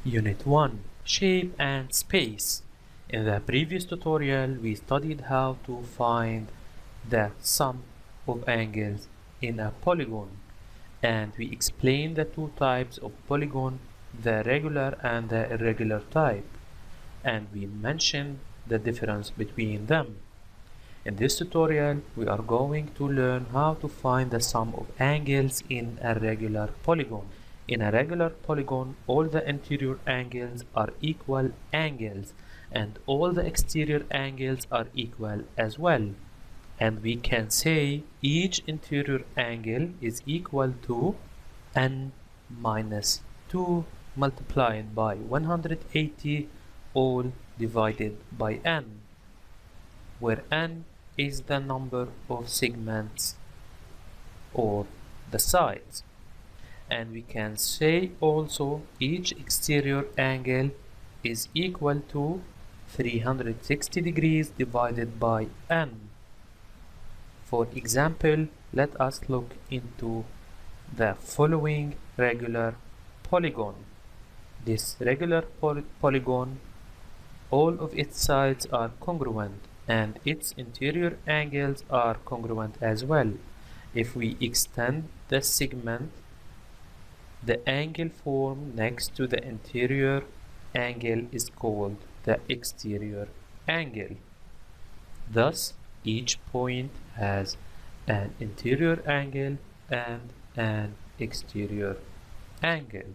Unit 1 Shape and Space. In the previous tutorial, we studied how to find the sum of angles in a polygon, and we explained the two types of polygon, the regular and the irregular type, and we mentioned the difference between them. In this tutorial, we are going to learn how to find the sum of angles in a regular polygon. In a regular polygon, all the interior angles are equal angles and all the exterior angles are equal as well. And we can say each interior angle is equal to n minus 2 multiplied by 180 all divided by n, where n is the number of segments or the sides. And we can say also each exterior angle is equal to 360 degrees divided by n. For example, let us look into the following regular polygon. This regular polygon, all of its sides are congruent and its interior angles are congruent as well. If we extend the segment, the angle formed next to the interior angle is called the exterior angle. Thus, each point has an interior angle and an exterior angle.